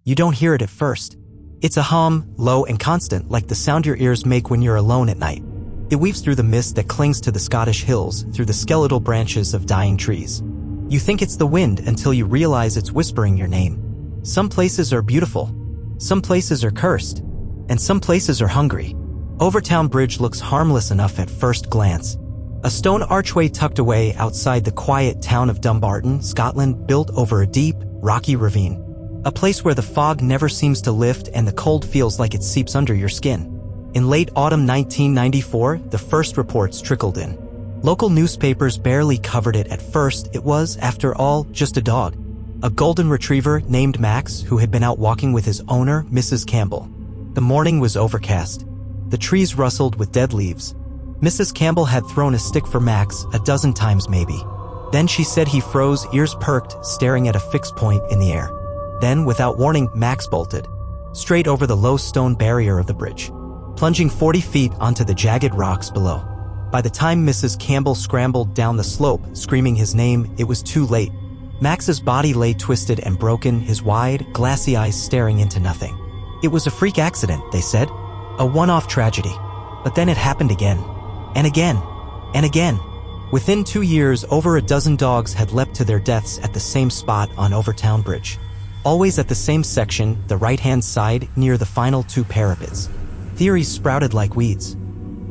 You don't hear it at first. It's a hum, low and constant, like the sound your ears make when you're alone at night. It weaves through the mist that clings to the Scottish hills, through the skeletal branches of dying trees. You think it's the wind until you realize it's whispering your name. Some places are beautiful. Some places are cursed. And some places are hungry. Overtoun Bridge looks harmless enough at first glance. A stone archway tucked away outside the quiet town of Dumbarton, Scotland, built over a deep, rocky ravine. A place where the fog never seems to lift and the cold feels like it seeps under your skin. In late autumn 1994, the first reports trickled in. Local newspapers barely covered it at first. It was, after all, just a dog. A golden retriever named Max, who had been out walking with his owner, Mrs. Campbell. The morning was overcast. The trees rustled with dead leaves. Mrs. Campbell had thrown a stick for Max a dozen times maybe. Then she said he froze, ears perked, staring at a fixed point in the air. Then, without warning, Max bolted. Straight over the low stone barrier of the bridge, plunging 40 feet onto the jagged rocks below. By the time Mrs. Campbell scrambled down the slope, screaming his name, it was too late. Max's body lay twisted and broken, his wide, glassy eyes staring into nothing. It was a freak accident, they said. A one-off tragedy. But then it happened again. And again. And again. Within 2 years, over a dozen dogs had leapt to their deaths at the same spot on Overtoun Bridge. Always at the same section, the right-hand side, near the final 2 parapets. Theories sprouted like weeds.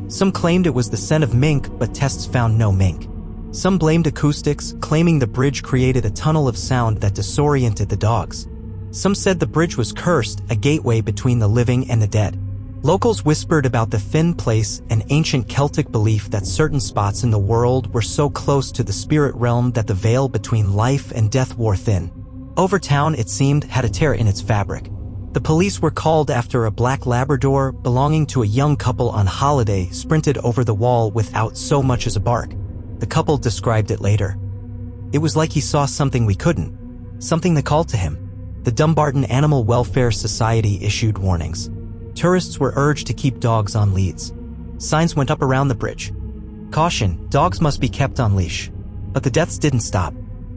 Some claimed it was the scent of mink, but tests found no mink. Some blamed acoustics, claiming the bridge created a tunnel of sound that disoriented the dogs. Some said the bridge was cursed, a gateway between the living and the dead. Locals whispered about the thin place, an ancient Celtic belief that certain spots in the world were so close to the spirit realm that the veil between life and death wore thin. Overtoun, it seemed, had a tear in its fabric. The police were called after a black Labrador belonging to a young couple on holiday sprinted over the wall without so much as a bark. The couple described it later. It was like he saw something we couldn't. Something that called to him. The Dumbarton Animal Welfare Society issued warnings. Tourists were urged to keep dogs on leads. Signs went up around the bridge. Caution, dogs must be kept on leash. But the deaths didn't stop.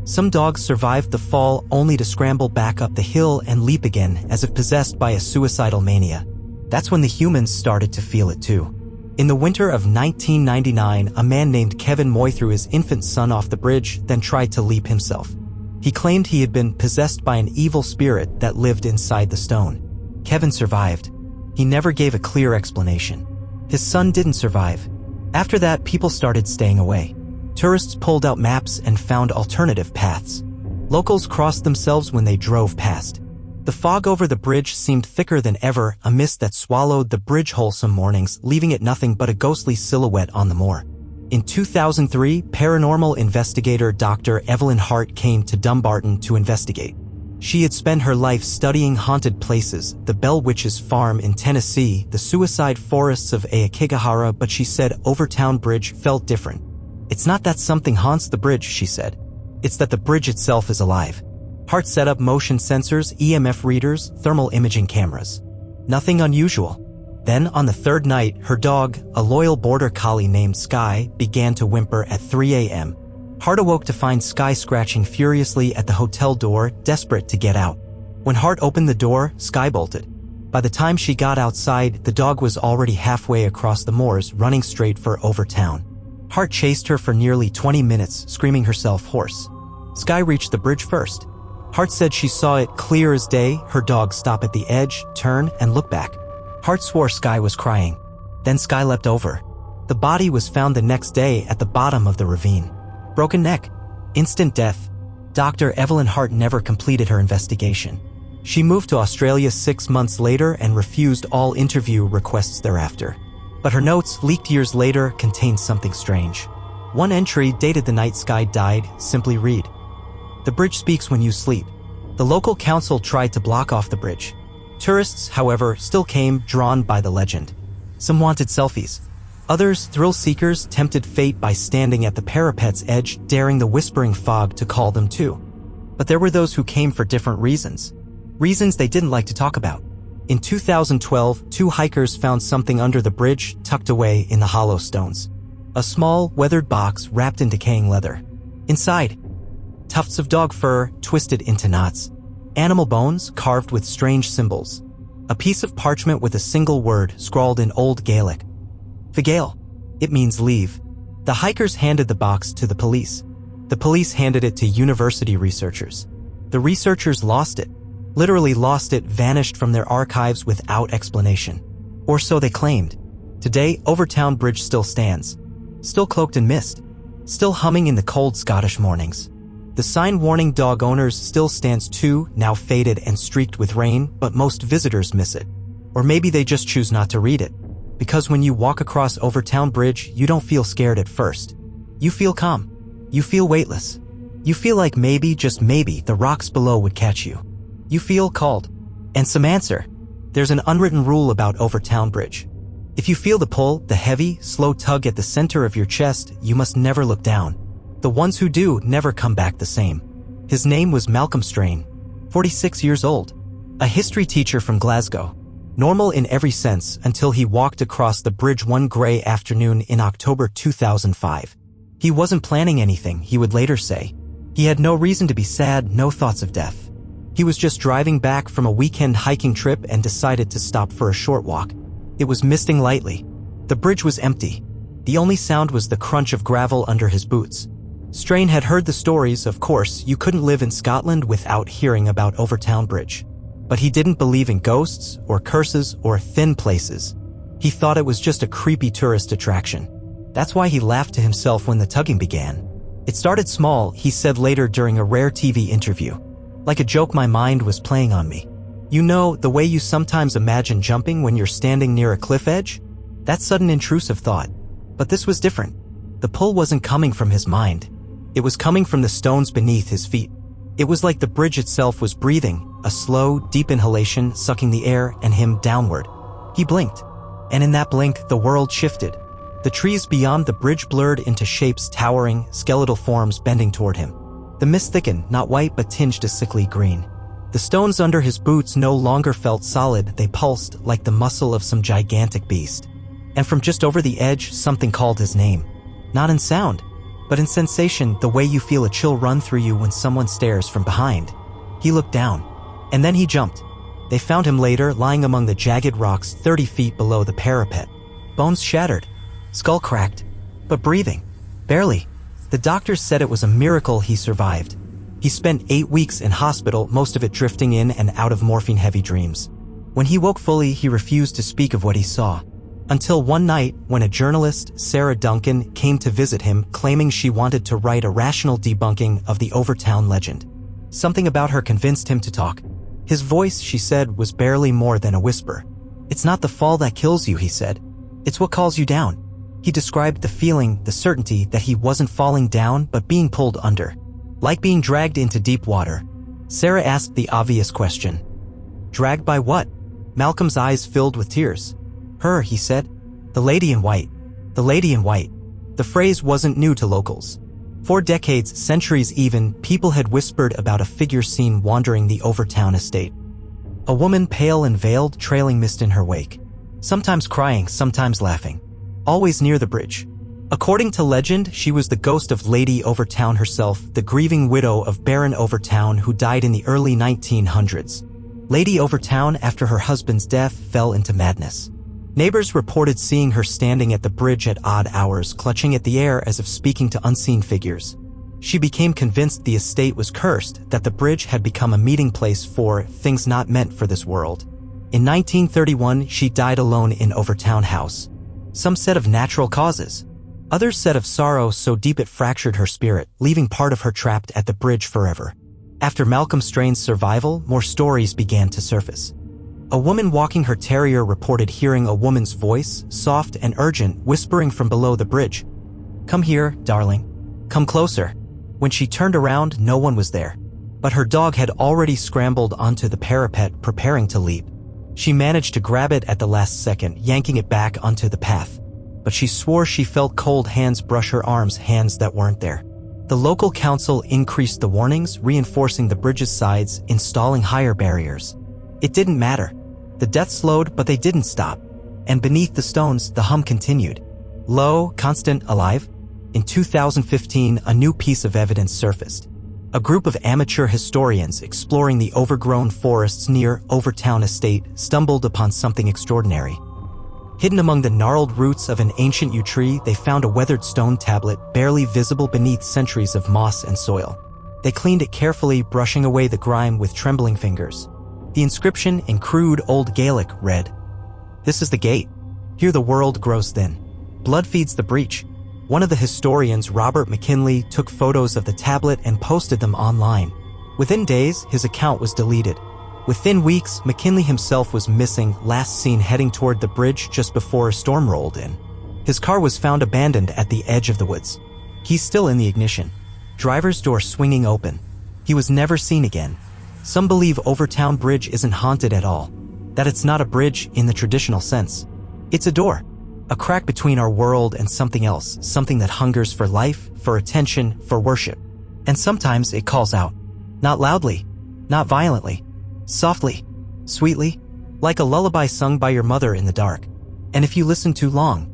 Some dogs survived the fall only to scramble back up the hill and leap again as if possessed by a suicidal mania. That's when the humans started to feel it too. In the winter of 1999, a man named Kevin Moy threw his infant son off the bridge, then tried to leap himself. He claimed he had been possessed by an evil spirit that lived inside the stone. Kevin survived. He never gave a clear explanation. His son didn't survive. After that, people started staying away. Tourists pulled out maps and found alternative paths. Locals crossed themselves when they drove past. The fog over the bridge seemed thicker than ever, a mist that swallowed the bridge whole some mornings, leaving it nothing but a ghostly silhouette on the moor. In 2003, paranormal investigator Dr. Evelyn Hart came to Dumbarton to investigate. She had spent her life studying haunted places, the Bell Witch's Farm in Tennessee, the suicide forests of Aokigahara, but she said Overtoun Bridge felt different. It's not that something haunts the bridge, she said. It's that the bridge itself is alive. Hart set up motion sensors, EMF readers, thermal imaging cameras. Nothing unusual. Then, on the third night, her dog, a loyal border collie named Sky, began to whimper at 3 a.m. Hart awoke to find Sky scratching furiously at the hotel door, desperate to get out. When Hart opened the door, Sky bolted. By the time she got outside, the dog was already halfway across the moors, running straight for Overtoun. Hart chased her for nearly 20 minutes, screaming herself hoarse. Sky reached the bridge first. Hart said she saw it clear as day, her dog stop at the edge, turn, and look back. Hart swore Sky was crying. Then Sky leapt over. The body was found the next day at the bottom of the ravine. Broken neck. Instant death. Dr. Evelyn Hart never completed her investigation. She moved to Australia 6 months later and refused all interview requests thereafter. But her notes, leaked years later, contained something strange. One entry, dated the night Sky died, simply read, "The bridge speaks when you sleep." The local council tried to block off the bridge. Tourists, however, still came, drawn by the legend. Some wanted selfies. Others, thrill-seekers, tempted fate by standing at the parapet's edge, daring the whispering fog to call them too. But there were those who came for different reasons. Reasons they didn't like to talk about. In 2012, 2 hikers found something under the bridge, tucked away in the hollow stones. A small, weathered box wrapped in decaying leather. Inside, tufts of dog fur twisted into knots. Animal bones carved with strange symbols. A piece of parchment with a single word scrawled in Old Gaelic. Figale. It means leave. The hikers handed the box to the police. The police handed it to university researchers. The researchers lost it. Literally lost it, vanished from their archives without explanation. Or so they claimed. Today, Overtoun Bridge still stands. Still cloaked in mist. Still humming in the cold Scottish mornings. The sign warning dog owners still stands too, now faded and streaked with rain, but most visitors miss it. Or maybe they just choose not to read it. Because when you walk across Overtoun Bridge, you don't feel scared at first. You feel calm. You feel weightless. You feel like maybe, just maybe, the rocks below would catch you. You feel called. And some answer. There's an unwritten rule about Overtoun Bridge. If you feel the pull, the heavy, slow tug at the center of your chest, you must never look down. The ones who do never come back the same. His name was Malcolm Strain, 46 years old. A history teacher from Glasgow. Normal in every sense until he walked across the bridge one gray afternoon in October 2005. He wasn't planning anything, he would later say. He had no reason to be sad, no thoughts of death. He was just driving back from a weekend hiking trip and decided to stop for a short walk. It was misting lightly. The bridge was empty. The only sound was the crunch of gravel under his boots. Strain had heard the stories, of course. You couldn't live in Scotland without hearing about Overtoun Bridge. But he didn't believe in ghosts, or curses, or thin places. He thought it was just a creepy tourist attraction. That's why he laughed to himself when the tugging began. It started small, he said later during a rare TV interview. Like a joke my mind was playing on me. You know, the way you sometimes imagine jumping when you're standing near a cliff edge? That sudden intrusive thought. But this was different. The pull wasn't coming from his mind. It was coming from the stones beneath his feet. It was like the bridge itself was breathing, a slow, deep inhalation sucking the air and him downward. He blinked. And in that blink, the world shifted. The trees beyond the bridge blurred into shapes, towering, skeletal forms bending toward him. The mist thickened, not white but tinged a sickly green. The stones under his boots no longer felt solid, they pulsed like the muscle of some gigantic beast. And from just over the edge, something called his name. Not in sound, but in sensation, the way you feel a chill run through you when someone stares from behind. He looked down. And then he jumped. They found him later, lying among the jagged rocks 30 feet below the parapet. Bones shattered. Skull cracked. But breathing. Barely. The doctors said it was a miracle he survived. He spent 8 weeks in hospital, most of it drifting in and out of morphine-heavy dreams. When he woke fully, he refused to speak of what he saw. Until one night, when a journalist, Sarah Duncan, came to visit him, claiming she wanted to write a rational debunking of the Overtoun legend. Something about her convinced him to talk. His voice, she said, was barely more than a whisper. "It's not the fall that kills you," he said. "It's what calls you down." He described the feeling, the certainty that he wasn't falling down but being pulled under. Like being dragged into deep water. Sarah asked the obvious question. Dragged by what? Malcolm's eyes filled with tears. Her, he said. The lady in white. The lady in white. The phrase wasn't new to locals. For decades, centuries even, people had whispered about a figure seen wandering the Overtoun estate. A woman pale and veiled, trailing mist in her wake. Sometimes crying, sometimes laughing. Always near the bridge. According to legend, she was the ghost of Lady Overtoun herself, the grieving widow of Baron Overtoun who died in the early 1900s. Lady Overtoun, after her husband's death, fell into madness. Neighbors reported seeing her standing at the bridge at odd hours, clutching at the air as if speaking to unseen figures. She became convinced the estate was cursed, that the bridge had become a meeting place for things not meant for this world. In 1931, she died alone in Overtoun House. Some said of natural causes. Others said of sorrow so deep it fractured her spirit, leaving part of her trapped at the bridge forever. After Malcolm Strain's survival, more stories began to surface. A woman walking her terrier reported hearing a woman's voice, soft and urgent, whispering from below the bridge. "Come here, darling. Come closer." When she turned around, no one was there. But her dog had already scrambled onto the parapet, preparing to leap. She managed to grab it at the last second, yanking it back onto the path. But she swore she felt cold hands brush her arms, hands that weren't there. The local council increased the warnings, reinforcing the bridge's sides, installing higher barriers. It didn't matter. The death slowed, but they didn't stop. And beneath the stones, the hum continued. Low, constant, alive. In 2015, a new piece of evidence surfaced. A group of amateur historians exploring the overgrown forests near Overtoun Estate stumbled upon something extraordinary. Hidden among the gnarled roots of an ancient yew tree, they found a weathered stone tablet barely visible beneath centuries of moss and soil. They cleaned it carefully, brushing away the grime with trembling fingers. The inscription, in crude Old Gaelic, read, "This is the gate. Here the world grows thin. Blood feeds the breach." One of the historians, Robert McKinley, took photos of the tablet and posted them online. Within days, his account was deleted. Within weeks, McKinley himself was missing, last seen heading toward the bridge just before a storm rolled in. His car was found abandoned at the edge of the woods. Keys still in the ignition. Driver's door swinging open. He was never seen again. Some believe Overtoun Bridge isn't haunted at all. That it's not a bridge in the traditional sense. It's a door. A crack between our world and something else, something that hungers for life, for attention, for worship. And sometimes it calls out. Not loudly, not violently, softly, sweetly, like a lullaby sung by your mother in the dark. And if you listen too long,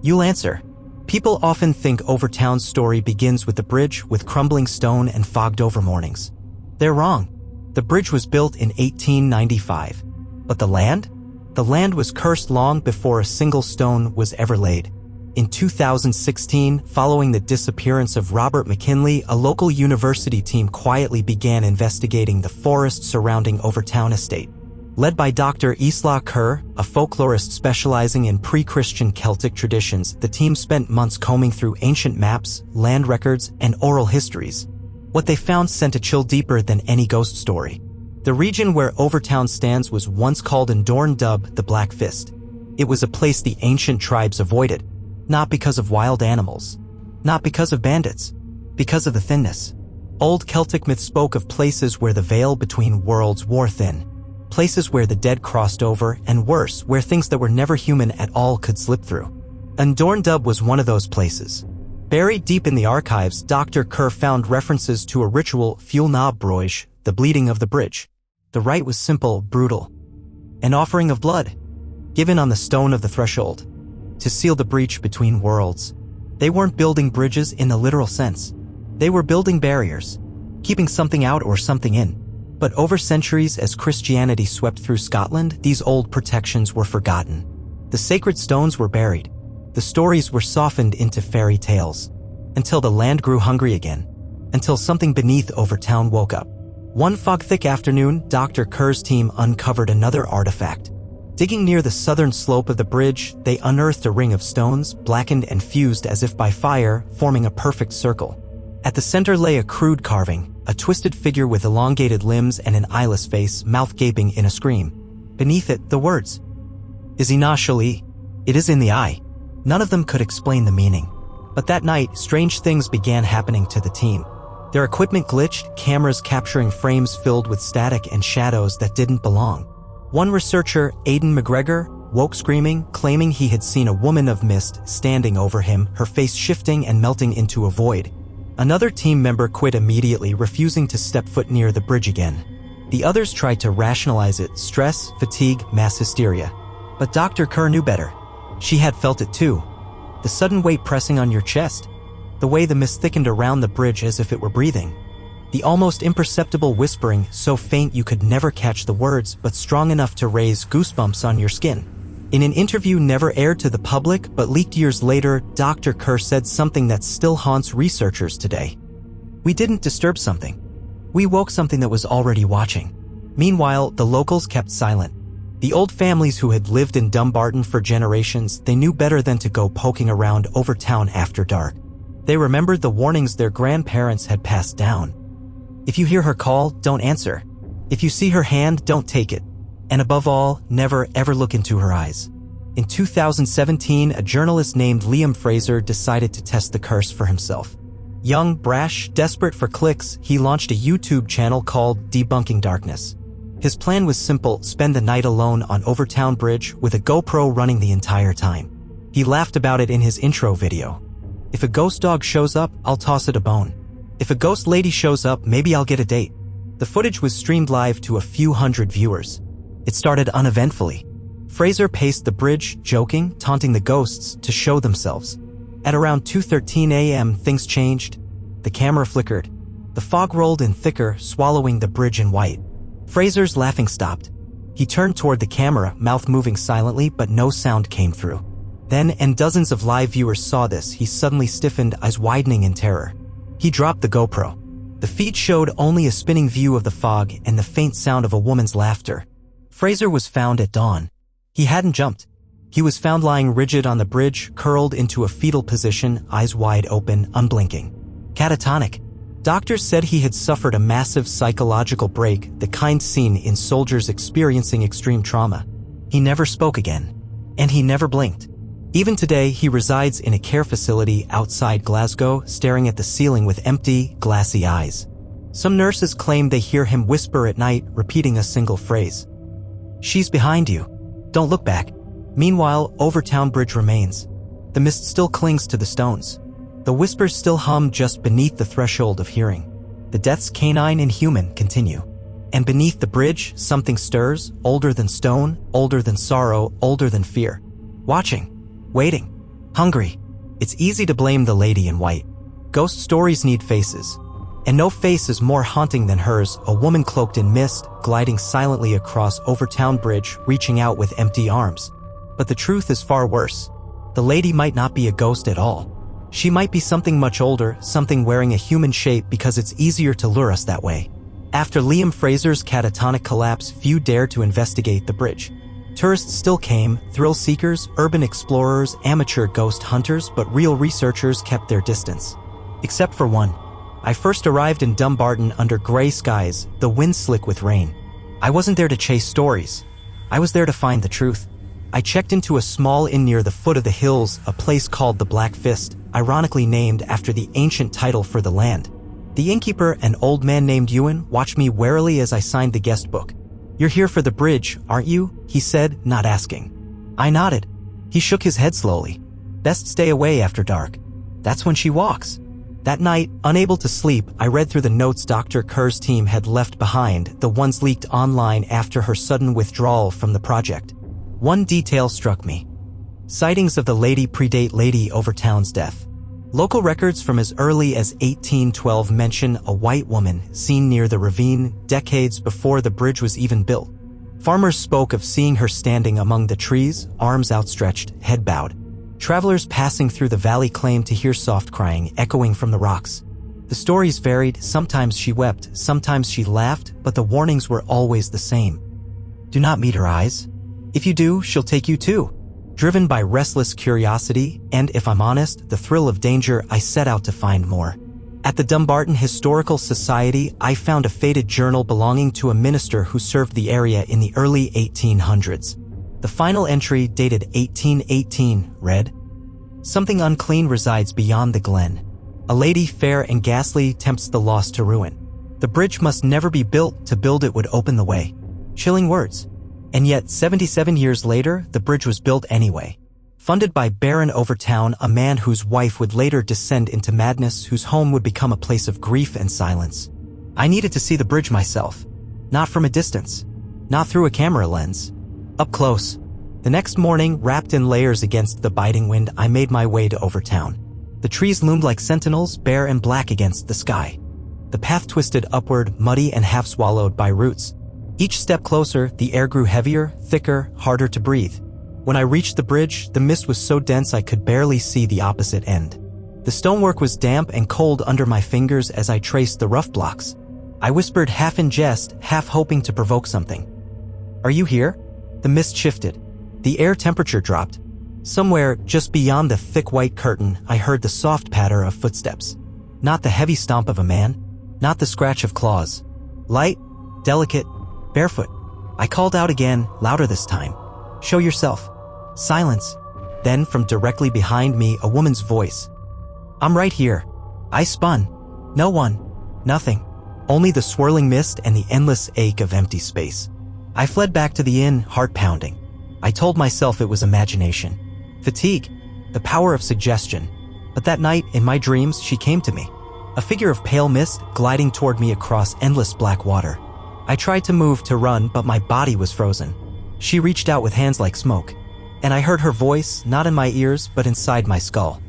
you'll answer. People often think Overtown's story begins with the bridge, with crumbling stone and fogged-over mornings. They're wrong. The bridge was built in 1895. But the land? The land was cursed long before a single stone was ever laid. In 2016, following the disappearance of Robert McKinley, a local university team quietly began investigating the forest surrounding Overtoun Estate. Led by Dr. Isla Kerr, a folklorist specializing in pre-Christian Celtic traditions, the team spent months combing through ancient maps, land records, and oral histories. What they found sent a chill deeper than any ghost story. The region where Overtoun stands was once called in Dorn Dub the Black Fist. It was a place the ancient tribes avoided, not because of wild animals, not because of bandits, because of the thinness. Old Celtic myth spoke of places where the veil between worlds wore thin, places where the dead crossed over, and worse, where things that were never human at all could slip through. And Dorn Dub was one of those places. Buried deep in the archives, Dr. Kerr found references to a ritual, Fuel na Broige, the bleeding of the bridge. The rite was simple, brutal. An offering of blood, given on the stone of the threshold, to seal the breach between worlds. They weren't building bridges in the literal sense. They were building barriers, keeping something out or something in. But over centuries, as Christianity swept through Scotland, these old protections were forgotten. The sacred stones were buried. The stories were softened into fairy tales. Until the land grew hungry again. Until something beneath Overtoun woke up. One fog-thick afternoon, Dr. Kerr's team uncovered another artifact. Digging near the southern slope of the bridge, they unearthed a ring of stones, blackened and fused as if by fire, forming a perfect circle. At the center lay a crude carving, a twisted figure with elongated limbs and an eyeless face, mouth gaping in a scream. Beneath it, the words, Izina Shali, it is in the eye. None of them could explain the meaning. But that night, strange things began happening to the team. Their equipment glitched, cameras capturing frames filled with static and shadows that didn't belong. One researcher, Aidan McGregor, woke screaming, claiming he had seen a woman of mist standing over him, her face shifting and melting into a void. Another team member quit immediately, refusing to step foot near the bridge again. The others tried to rationalize it, stress, fatigue, mass hysteria. But Dr. Kerr knew better. She had felt it too. The sudden weight pressing on your chest. The way the mist thickened around the bridge as if it were breathing. The almost imperceptible whispering, so faint you could never catch the words, but strong enough to raise goosebumps on your skin. In an interview never aired to the public but leaked years later, Dr. Kerr said something that still haunts researchers today. We didn't disturb something. We woke something that was already watching. Meanwhile, the locals kept silent. The old families who had lived in Dumbarton for generations, they knew better than to go poking around Overtoun after dark. They remembered the warnings their grandparents had passed down. If you hear her call, don't answer. If you see her hand, don't take it. And above all, never ever look into her eyes. In 2017, a journalist named Liam Fraser decided to test the curse for himself. Young, brash, desperate for clicks, he launched a YouTube channel called Debunking Darkness. His plan was simple: spend the night alone on Overtoun Bridge with a GoPro running the entire time. He laughed about it in his intro video. If a ghost dog shows up, I'll toss it a bone. If a ghost lady shows up, maybe I'll get a date. The footage was streamed live to a few hundred viewers. It started uneventfully. Fraser paced the bridge, joking, taunting the ghosts to show themselves. At around 2:13 a.m., things changed. The camera flickered. The fog rolled in thicker, swallowing the bridge in white. Fraser's laughing stopped. He turned toward the camera, mouth moving silently, but no sound came through. Then, and dozens of live viewers saw this, he suddenly stiffened, eyes widening in terror. He dropped the GoPro. The feed showed only a spinning view of the fog and the faint sound of a woman's laughter. Fraser was found at dawn. He hadn't jumped. He was found lying rigid on the bridge, curled into a fetal position, eyes wide open, unblinking. Catatonic. Doctors said he had suffered a massive psychological break, the kind seen in soldiers experiencing extreme trauma. He never spoke again. And he never blinked. Even today, he resides in a care facility outside Glasgow, staring at the ceiling with empty, glassy eyes. Some nurses claim they hear him whisper at night, repeating a single phrase. "She's behind you. Don't look back." Meanwhile, Overtoun Bridge remains. The mist still clings to the stones. The whispers still hum just beneath the threshold of hearing. The deaths canine and human continue. And beneath the bridge, something stirs, older than stone, older than sorrow, older than fear. Watching. Waiting. Hungry. It's easy to blame the lady in white. Ghost stories need faces. And no face is more haunting than hers, a woman cloaked in mist, gliding silently across Overtoun Bridge, reaching out with empty arms. But the truth is far worse. The lady might not be a ghost at all. She might be something much older, something wearing a human shape because it's easier to lure us that way. After Liam Fraser's catatonic collapse, few dared to investigate the bridge. Tourists still came, thrill seekers, urban explorers, amateur ghost hunters, but real researchers kept their distance. Except for one. I first arrived in Dumbarton under gray skies, the wind slick with rain. I wasn't there to chase stories. I was there to find the truth. I checked into a small inn near the foot of the hills, a place called the Black Fist, ironically named after the ancient title for the land. The innkeeper, an old man named Ewan, watched me warily as I signed the guest book. "You're here for the bridge, aren't you?" he said, not asking. I nodded. He shook his head slowly. "Best stay away after dark. That's when she walks." That night, unable to sleep, I read through the notes Dr. Kerr's team had left behind, the ones leaked online after her sudden withdrawal from the project. One detail struck me. Sightings of the lady predate Lady Overtown's death. Local records from as early as 1812 mention a white woman seen near the ravine decades before the bridge was even built. Farmers spoke of seeing her standing among the trees, arms outstretched, head bowed. Travelers passing through the valley claimed to hear soft crying echoing from the rocks. The stories varied, sometimes she wept, sometimes she laughed, but the warnings were always the same. Do not meet her eyes. If you do, she'll take you too. Driven by restless curiosity, and if I'm honest, the thrill of danger, I set out to find more. At the Dumbarton Historical Society, I found a faded journal belonging to a minister who served the area in the early 1800s. The final entry, dated 1818, read, "Something unclean resides beyond the glen. A lady fair and ghastly tempts the lost to ruin. The bridge must never be built, to build it would open the way." Chilling words. And yet, 77 years later, the bridge was built anyway. Funded by Baron Overtoun, a man whose wife would later descend into madness, whose home would become a place of grief and silence. I needed to see the bridge myself. Not from a distance. Not through a camera lens. Up close. The next morning, wrapped in layers against the biting wind, I made my way to Overtoun. The trees loomed like sentinels, bare and black against the sky. The path twisted upward, muddy and half-swallowed by roots. Each step closer, the air grew heavier, thicker, harder to breathe. When I reached the bridge, the mist was so dense I could barely see the opposite end. The stonework was damp and cold under my fingers as I traced the rough blocks. I whispered half in jest, half hoping to provoke something. "Are you here?" The mist shifted. The air temperature dropped. Somewhere, just beyond the thick white curtain, I heard the soft patter of footsteps. Not the heavy stomp of a man. Not the scratch of claws. Light, delicate, barefoot. I called out again, louder this time. "Show yourself." Silence. Then, from directly behind me, a woman's voice. "I'm right here." I spun. No one. Nothing. Only the swirling mist and the endless ache of empty space. I fled back to the inn, heart pounding. I told myself it was imagination. Fatigue. The power of suggestion. But that night, in my dreams, she came to me. A figure of pale mist, gliding toward me across endless black water. I tried to move, to run, but my body was frozen. She reached out with hands like smoke. And I heard her voice, not in my ears, but inside my skull.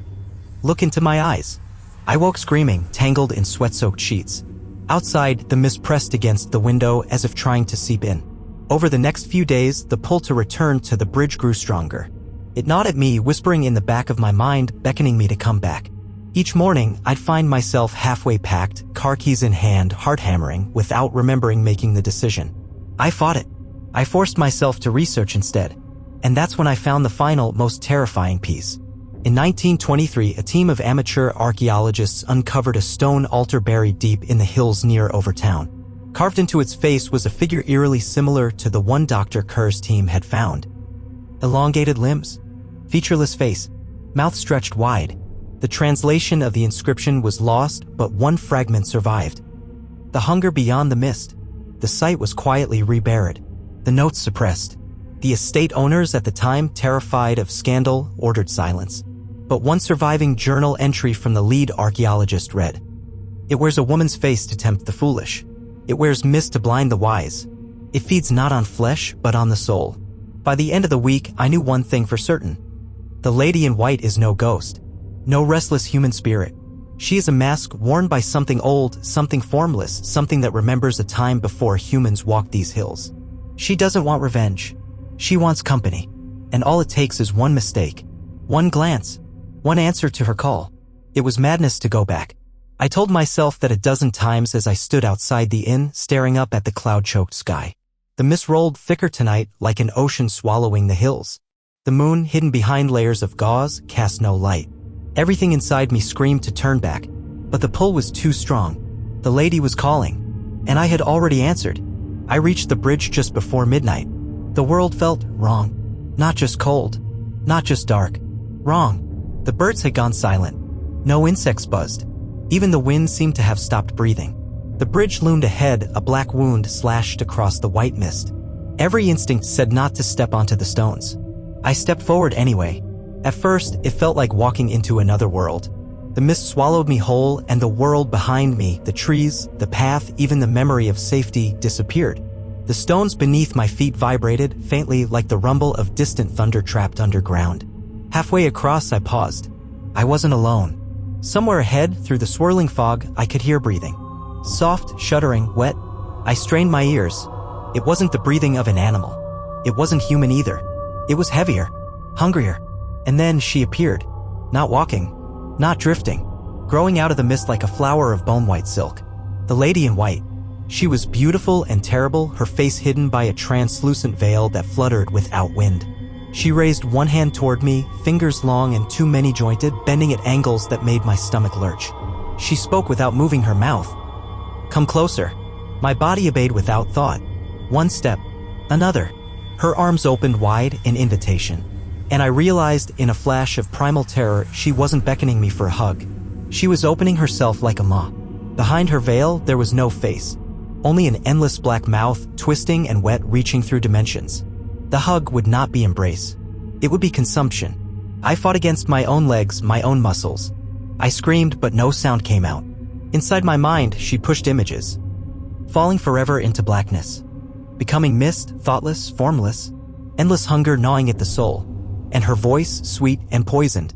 "Look into my eyes." I woke screaming, tangled in sweat-soaked sheets. Outside, the mist pressed against the window as if trying to seep in. Over the next few days, the pull to return to the bridge grew stronger. It gnawed at me, whispering in the back of my mind, beckoning me to come back. Each morning, I'd find myself halfway packed, car keys in hand, heart hammering, without remembering making the decision. I fought it. I forced myself to research instead. And that's when I found the final, most terrifying piece. In 1923, a team of amateur archaeologists uncovered a stone altar buried deep in the hills near Overtoun. Carved into its face was a figure eerily similar to the one Dr. Kerr's team had found. Elongated limbs, featureless face, mouth stretched wide. The translation of the inscription was lost, but one fragment survived. The hunger beyond the mist. The site was quietly reburied. The notes suppressed. The estate owners at the time, terrified of scandal, ordered silence. But one surviving journal entry from the lead archaeologist read, "It wears a woman's face to tempt the foolish. It wears mist to blind the wise. It feeds not on flesh, but on the soul." By the end of the week, I knew one thing for certain. The lady in white is no ghost. No restless human spirit. She is a mask worn by something old, something formless, something that remembers a time before humans walked these hills. She doesn't want revenge. She wants company. And all it takes is one mistake. One glance. One answer to her call. It was madness to go back. I told myself that a dozen times as I stood outside the inn, staring up at the cloud-choked sky. The mist rolled thicker tonight, like an ocean swallowing the hills. The moon, hidden behind layers of gauze, cast no light. Everything inside me screamed to turn back, but the pull was too strong. The lady was calling, and I had already answered. I reached the bridge just before midnight. The world felt wrong. Not just cold. Not just dark. Wrong. The birds had gone silent. No insects buzzed. Even the wind seemed to have stopped breathing. The bridge loomed ahead, a black wound slashed across the white mist. Every instinct said not to step onto the stones. I stepped forward anyway. At first, it felt like walking into another world. The mist swallowed me whole, and the world behind me, the trees, the path, even the memory of safety, disappeared. The stones beneath my feet vibrated, faintly like the rumble of distant thunder trapped underground. Halfway across, I paused. I wasn't alone. Somewhere ahead, through the swirling fog, I could hear breathing. Soft, shuddering, wet. I strained my ears. It wasn't the breathing of an animal. It wasn't human either. It was heavier, hungrier. And then she appeared. Not walking. Not drifting. Growing out of the mist like a flower of bone-white silk. The lady in white. She was beautiful and terrible, her face hidden by a translucent veil that fluttered without wind. She raised one hand toward me, fingers long and too many jointed, bending at angles that made my stomach lurch. She spoke without moving her mouth. "Come closer." My body obeyed without thought. One step. Another. Her arms opened wide, an invitation. And I realized, in a flash of primal terror, she wasn't beckoning me for a hug. She was opening herself like a maw. Behind her veil, there was no face. Only an endless black mouth, twisting and wet, reaching through dimensions. The hug would not be embrace. It would be consumption. I fought against my own legs, my own muscles. I screamed, but no sound came out. Inside my mind, she pushed images. Falling forever into blackness. Becoming mist, thoughtless, formless. Endless hunger gnawing at the soul. And her voice, sweet and poisoned.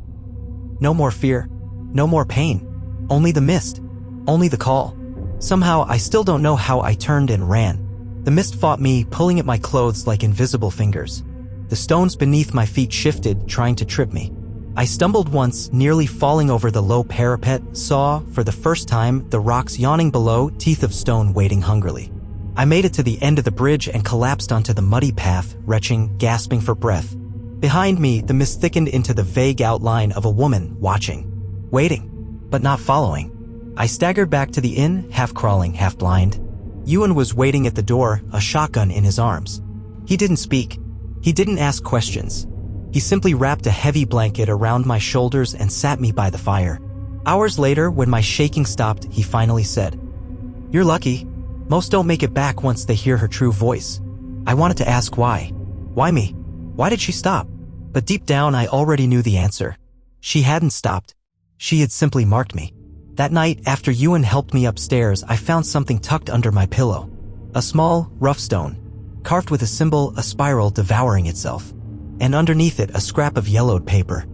No more fear. No more pain. Only the mist. Only the call. Somehow, I still don't know how I turned and ran. The mist fought me, pulling at my clothes like invisible fingers. The stones beneath my feet shifted, trying to trip me. I stumbled once, nearly falling over the low parapet, saw, for the first time, the rocks yawning below, teeth of stone waiting hungrily. I made it to the end of the bridge and collapsed onto the muddy path, retching, gasping for breath. Behind me, the mist thickened into the vague outline of a woman, watching. Waiting, but not following. I staggered back to the inn, half crawling, half blind. Ewan was waiting at the door, a shotgun in his arms. He didn't speak. He didn't ask questions. He simply wrapped a heavy blanket around my shoulders and sat me by the fire. Hours later, when my shaking stopped, he finally said, "You're lucky. Most don't make it back once they hear her true voice." I wanted to ask why. Why me? Why did she stop? But deep down, I already knew the answer. She hadn't stopped. She had simply marked me. That night, after Ewan helped me upstairs, I found something tucked under my pillow. A small, rough stone, carved with a symbol, a spiral devouring itself. And underneath it, a scrap of yellowed paper.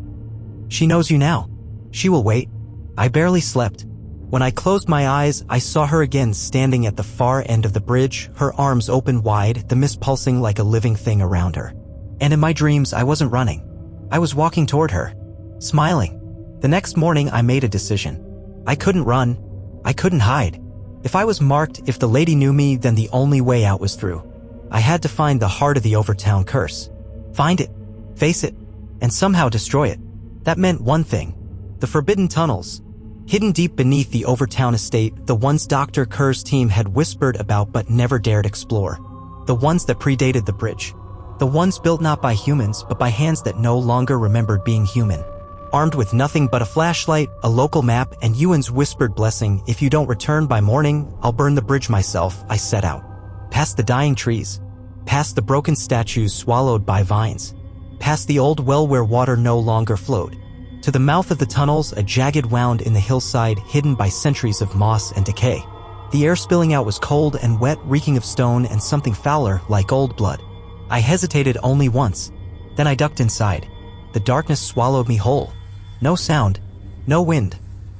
"She knows you now. She will wait." I barely slept. When I closed my eyes, I saw her again standing at the far end of the bridge, her arms open wide, the mist pulsing like a living thing around her. And in my dreams, I wasn't running. I was walking toward her, smiling. The next morning, I made a decision. I couldn't run. I couldn't hide. If I was marked, if the lady knew me, then the only way out was through. I had to find the heart of the Overtoun curse. Find it, face it, and somehow destroy it. That meant one thing. The forbidden tunnels. Hidden deep beneath the Overtoun estate, the ones Dr. Kerr's team had whispered about but never dared explore. The ones that predated the bridge. The ones built not by humans, but by hands that no longer remembered being human. Armed with nothing but a flashlight, a local map, and Ewan's whispered blessing, if you don't return by morning, I'll burn the bridge myself, I set out. Past the dying trees. Past the broken statues swallowed by vines. Past the old well where water no longer flowed. To the mouth of the tunnels, a jagged wound in the hillside hidden by centuries of moss and decay. The air spilling out was cold and wet, reeking of stone and something fouler, like old blood. I hesitated only once. Then I ducked inside. The darkness swallowed me whole. No sound, no wind,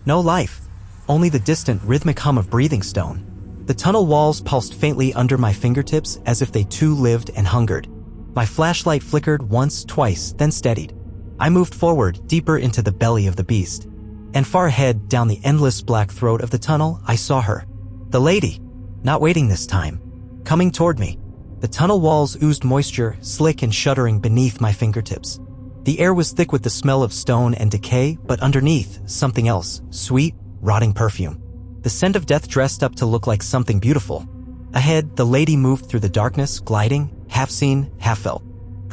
no life. Only the distant, rhythmic hum of breathing stone. The tunnel walls pulsed faintly under my fingertips as if they too lived and hungered. My flashlight flickered once, twice, then steadied. I moved forward, deeper into the belly of the beast. And far ahead, down the endless black throat of the tunnel, I saw her. The lady. Not waiting this time. Coming toward me. The tunnel walls oozed moisture, slick and shuddering beneath my fingertips. The air was thick with the smell of stone and decay, but underneath, something else, sweet, rotting perfume. The scent of death dressed up to look like something beautiful. Ahead, the lady moved through the darkness, gliding, half seen, half felt.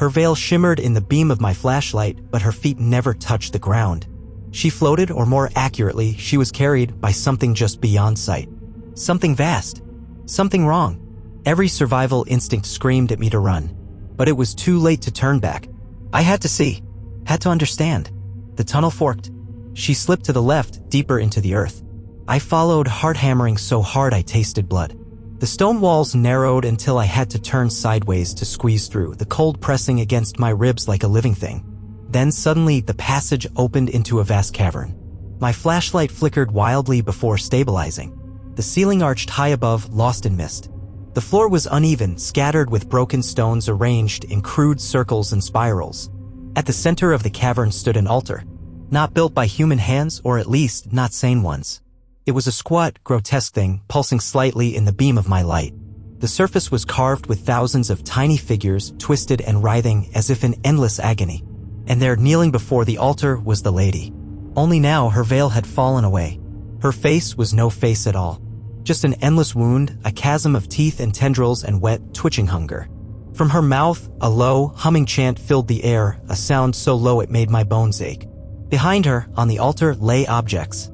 Her veil shimmered in the beam of my flashlight, but her feet never touched the ground. She floated, or more accurately, she was carried by something just beyond sight. Something vast. Something wrong. Every survival instinct screamed at me to run. But it was too late to turn back. I had to see. Had to understand. The tunnel forked. She slipped to the left, deeper into the earth. I followed, heart hammering so hard I tasted blood. The stone walls narrowed until I had to turn sideways to squeeze through, the cold pressing against my ribs like a living thing. Then suddenly, the passage opened into a vast cavern. My flashlight flickered wildly before stabilizing. The ceiling arched high above, lost in mist. The floor was uneven, scattered with broken stones arranged in crude circles and spirals. At the center of the cavern stood an altar. Not built by human hands, or at least not sane ones. It was a squat, grotesque thing, pulsing slightly in the beam of my light. The surface was carved with thousands of tiny figures, twisted and writhing as if in endless agony. And there, kneeling before the altar, was the lady. Only now her veil had fallen away. Her face was no face at all. Just an endless wound, a chasm of teeth and tendrils and wet, twitching hunger. From her mouth, a low, humming chant filled the air, a sound so low it made my bones ache. Behind her, on the altar, lay objects.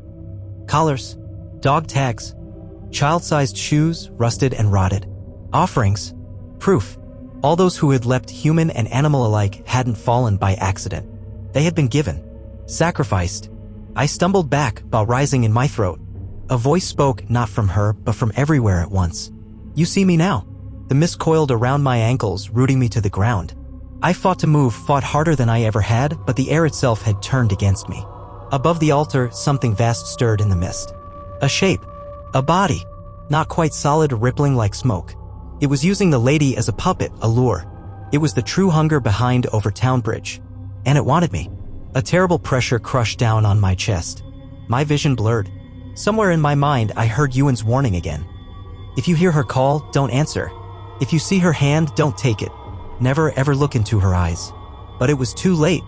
Collars, dog tags, child-sized shoes, rusted and rotted. Offerings, proof. All those who had leapt, human and animal alike, hadn't fallen by accident. They had been given, sacrificed. I stumbled back, bow rising in my throat. A voice spoke, not from her, but from everywhere at once. You see me now. The mist coiled around my ankles, rooting me to the ground. I fought to move, fought harder than I ever had, but the air itself had turned against me. Above the altar, something vast stirred in the mist. A shape. A body. Not quite solid, rippling like smoke. It was using the lady as a puppet, a lure. It was the true hunger behind Overtoun Bridge. And it wanted me. A terrible pressure crushed down on my chest. My vision blurred. Somewhere in my mind, I heard Ewan's warning again. If you hear her call, don't answer. If you see her hand, don't take it. Never ever look into her eyes. But it was too late.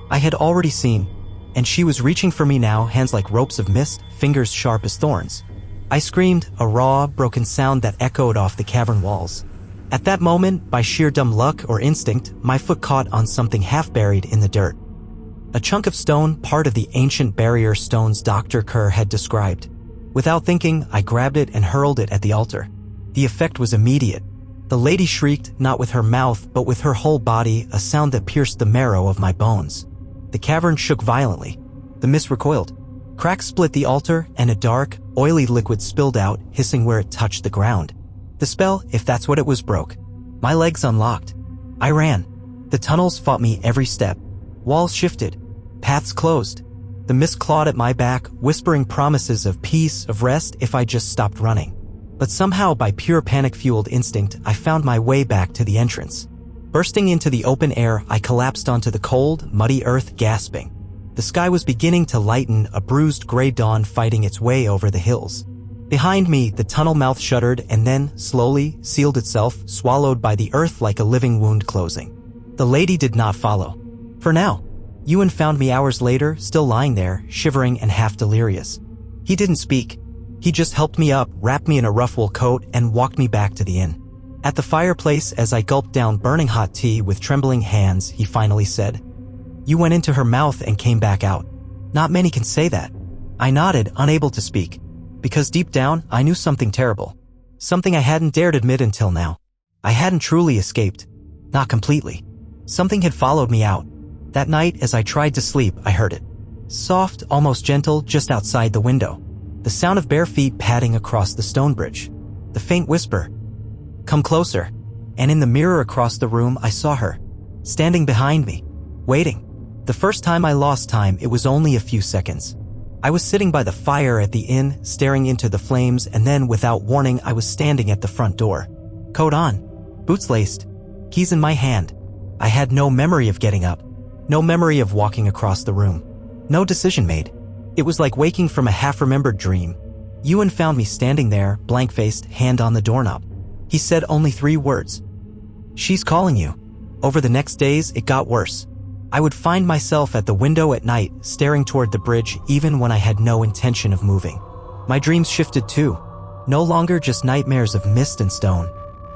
I had already seen. And she was reaching for me now, hands like ropes of mist, fingers sharp as thorns. I screamed, a raw, broken sound that echoed off the cavern walls. At that moment, by sheer dumb luck or instinct, my foot caught on something half buried in the dirt. A chunk of stone, part of the ancient barrier stones Dr. Kerr had described. Without thinking, I grabbed it and hurled it at the altar. The effect was immediate. The lady shrieked, not with her mouth, but with her whole body, a sound that pierced the marrow of my bones. The cavern shook violently. The mist recoiled. Cracks split the altar, and a dark, oily liquid spilled out, hissing where it touched the ground. The spell, if that's what it was, broke. My legs unlocked. I ran. The tunnels fought me every step. Walls shifted. Paths closed. The mist clawed at my back, whispering promises of peace, of rest if I just stopped running. But somehow, by pure panic-fueled instinct, I found my way back to the entrance. Bursting into the open air, I collapsed onto the cold, muddy earth, gasping. The sky was beginning to lighten, a bruised gray dawn fighting its way over the hills. Behind me, the tunnel mouth shuddered and then, slowly, sealed itself, swallowed by the earth like a living wound closing. The lady did not follow. For now. Ewan found me hours later, still lying there, shivering and half delirious. He didn't speak. He just helped me up, wrapped me in a rough wool coat, and walked me back to the inn. At the fireplace, as I gulped down burning hot tea with trembling hands, he finally said, "You went into her mouth and came back out." Not many can say that. I nodded, unable to speak. Because deep down, I knew something terrible. Something I hadn't dared admit until now. I hadn't truly escaped. Not completely. Something had followed me out. That night, as I tried to sleep, I heard it. Soft, almost gentle, just outside the window. The sound of bare feet padding across the stone bridge. The faint whisper, "Come closer." And in the mirror across the room, I saw her. Standing behind me. Waiting. The first time I lost time, it was only a few seconds. I was sitting by the fire at the inn, staring into the flames, and then, without warning, I was standing at the front door. Coat on. Boots laced. Keys in my hand. I had no memory of getting up. No memory of walking across the room. No decision made. It was like waking from a half-remembered dream. Ewan found me standing there, blank-faced, hand on the doorknob. He said only 3 words. "She's calling you." Over the next days, it got worse. I would find myself at the window at night, staring toward the bridge even when I had no intention of moving. My dreams shifted too. No longer just nightmares of mist and stone.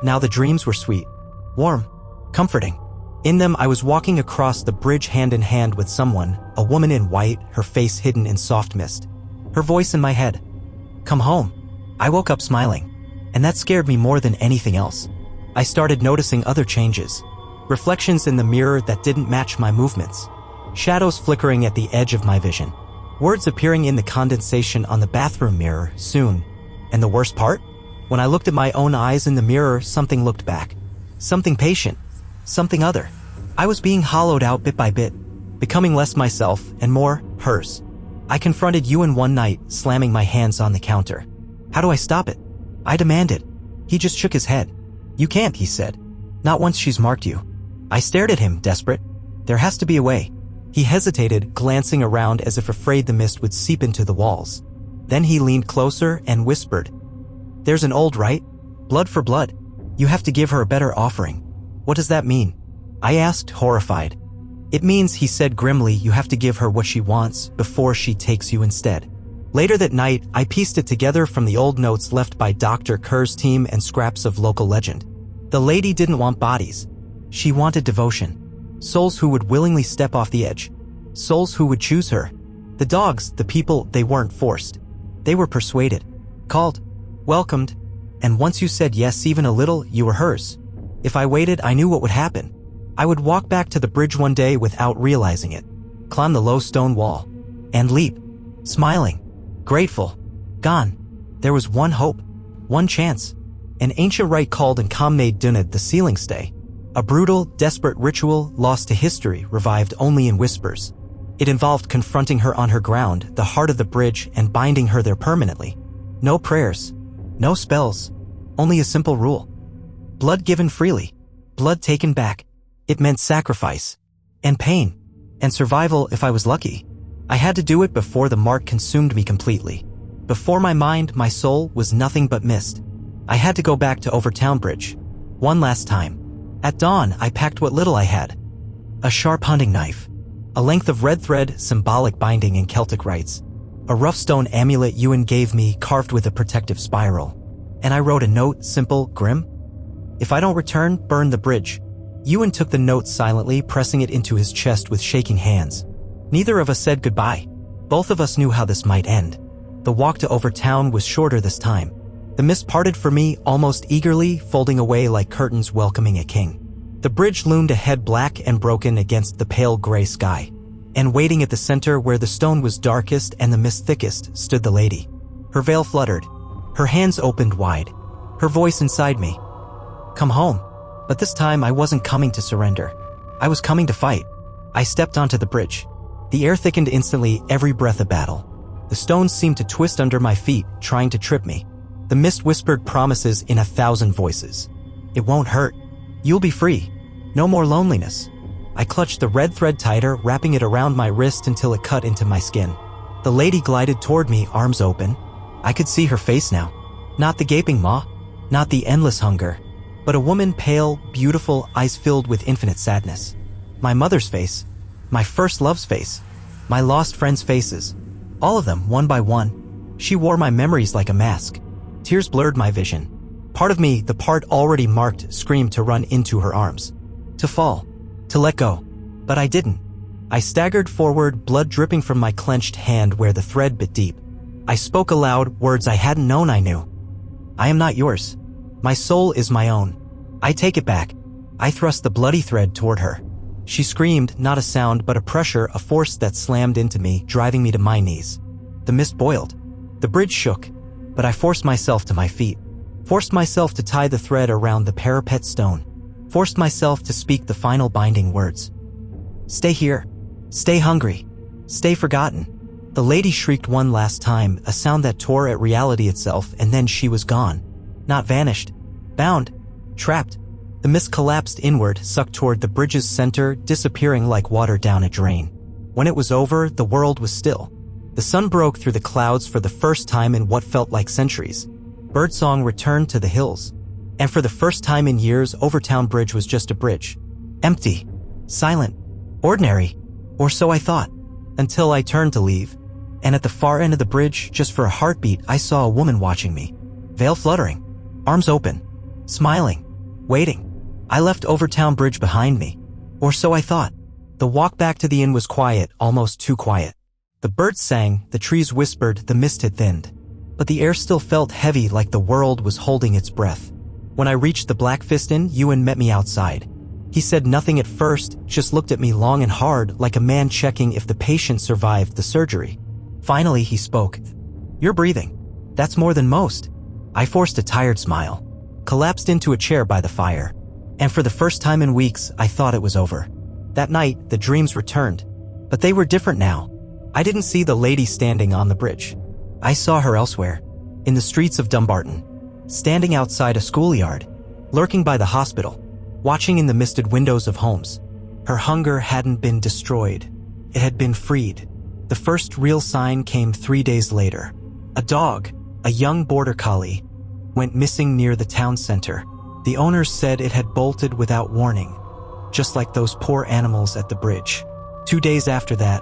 Now the dreams were sweet, warm, comforting. In them, I was walking across the bridge hand in hand with someone, a woman in white, her face hidden in soft mist. Her voice in my head. "Come home." I woke up smiling. And that scared me more than anything else. I started noticing other changes. Reflections in the mirror that didn't match my movements. Shadows flickering at the edge of my vision. Words appearing in the condensation on the bathroom mirror, soon. And the worst part? When I looked at my own eyes in the mirror, something looked back. Something patient. Something other. I was being hollowed out bit by bit, becoming less myself and more hers. I confronted Ewan one night, slamming my hands on the counter. "How do I stop it?" I demanded. He just shook his head. "You can't," he said. "Not once she's marked you." I stared at him, desperate. "There has to be a way." He hesitated, glancing around as if afraid the mist would seep into the walls. Then he leaned closer and whispered, "There's an old right? Blood for blood. You have to give her a better offering." "What does that mean?" I asked, horrified. "It means," he said grimly, "you have to give her what she wants before she takes you instead." Later that night, I pieced it together from the old notes left by Dr. Kerr's team and scraps of local legend. The lady didn't want bodies. She wanted devotion. Souls who would willingly step off the edge. Souls who would choose her. The dogs, the people, they weren't forced. They were persuaded. Called. Welcomed. And once you said yes even a little, you were hers. If I waited, I knew what would happen. I would walk back to the bridge one day without realizing it. Climb the low stone wall. And leap. Smiling. Grateful. Gone. There was one hope. One chance. An ancient rite called in Comnade Dunad the Sealing Stay. A brutal, desperate ritual lost to history, revived only in whispers. It involved confronting her on her ground, the heart of the bridge, and binding her there permanently. No prayers. No spells. Only a simple rule. Blood given freely. Blood taken back. It meant sacrifice. And pain. And survival if I was lucky. I had to do it before the mark consumed me completely. Before my mind, my soul, was nothing but mist. I had to go back to Overtoun Bridge. One last time. At dawn, I packed what little I had. A sharp hunting knife. A length of red thread, symbolic binding in Celtic rites. A rough stone amulet Ewan gave me, carved with a protective spiral. And I wrote a note, simple, grim. "If I don't return, burn the bridge." Ewan took the note silently, pressing it into his chest with shaking hands. Neither of us said goodbye. Both of us knew how this might end. The walk to Overtoun was shorter this time. The mist parted for me almost eagerly, folding away like curtains welcoming a king. The bridge loomed ahead black and broken against the pale gray sky. And waiting at the center where the stone was darkest and the mist thickest stood the lady. Her veil fluttered. Her hands opened wide. Her voice inside me. "Come home." But this time I wasn't coming to surrender. I was coming to fight. I stepped onto the bridge. The air thickened instantly, every breath a battle. The stones seemed to twist under my feet, trying to trip me. The mist whispered promises in 1,000 voices. It won't hurt. You'll be free. No more loneliness. I clutched the red thread tighter, wrapping it around my wrist until it cut into my skin. The lady glided toward me, arms open. I could see her face now. Not the gaping maw, not the endless hunger, but a woman, pale, beautiful, eyes filled with infinite sadness. My mother's face, my first love's face, my lost friends' faces. All of them, one by one. She wore my memories like a mask. Tears blurred my vision. Part of me, the part already marked, screamed to run into her arms. To fall. To let go. But I didn't. I staggered forward, blood dripping from my clenched hand where the thread bit deep. I spoke aloud, words I hadn't known I knew. I am not yours. My soul is my own. I take it back. I thrust the bloody thread toward her. She screamed, not a sound but a pressure, a force that slammed into me, driving me to my knees. The mist boiled. The bridge shook. But I forced myself to my feet. Forced myself to tie the thread around the parapet stone. Forced myself to speak the final binding words. Stay here. Stay hungry. Stay forgotten. The lady shrieked one last time, a sound that tore at reality itself, and then she was gone. Not vanished. Bound. Trapped. The mist collapsed inward, sucked toward the bridge's center, disappearing like water down a drain. When it was over, the world was still. The sun broke through the clouds for the first time in what felt like centuries. Birdsong returned to the hills. And for the first time in years, Overtoun Bridge was just a bridge. Empty. Silent. Ordinary. Or so I thought. Until I turned to leave. And at the far end of the bridge, just for a heartbeat, I saw a woman watching me. Veil fluttering. Arms open. Smiling. Waiting. I left Overtoun Bridge behind me. Or so I thought. The walk back to the inn was quiet, almost too quiet. The birds sang, the trees whispered, the mist had thinned. But the air still felt heavy, like the world was holding its breath. When I reached the Blackfist Inn, Ewan met me outside. He said nothing at first, just looked at me long and hard, like a man checking if the patient survived the surgery. Finally, he spoke. You're breathing. That's more than most. I forced a tired smile. Collapsed into a chair by the fire. And for the first time in weeks, I thought it was over. That night, the dreams returned. But they were different now. I didn't see the lady standing on the bridge. I saw her elsewhere. In the streets of Dumbarton. Standing outside a schoolyard. Lurking by the hospital. Watching in the misted windows of homes. Her hunger hadn't been destroyed. It had been freed. The first real sign came 3 days later. A dog, a young border collie, went missing near the town center. The owners said it had bolted without warning, just like those poor animals at the bridge. 2 days after that,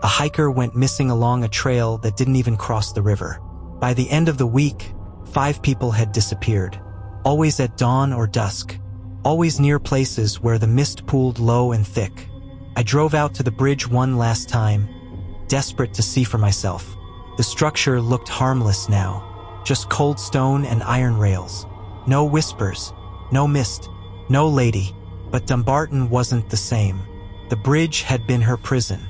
a hiker went missing along a trail that didn't even cross the river. By the end of the week, 5 people had disappeared, always at dawn or dusk, always near places where the mist pooled low and thick. I drove out to the bridge one last time, desperate to see for myself. The structure looked harmless now, just cold stone and iron rails. No whispers, no mist, no lady, but Dumbarton wasn't the same. The bridge had been her prison.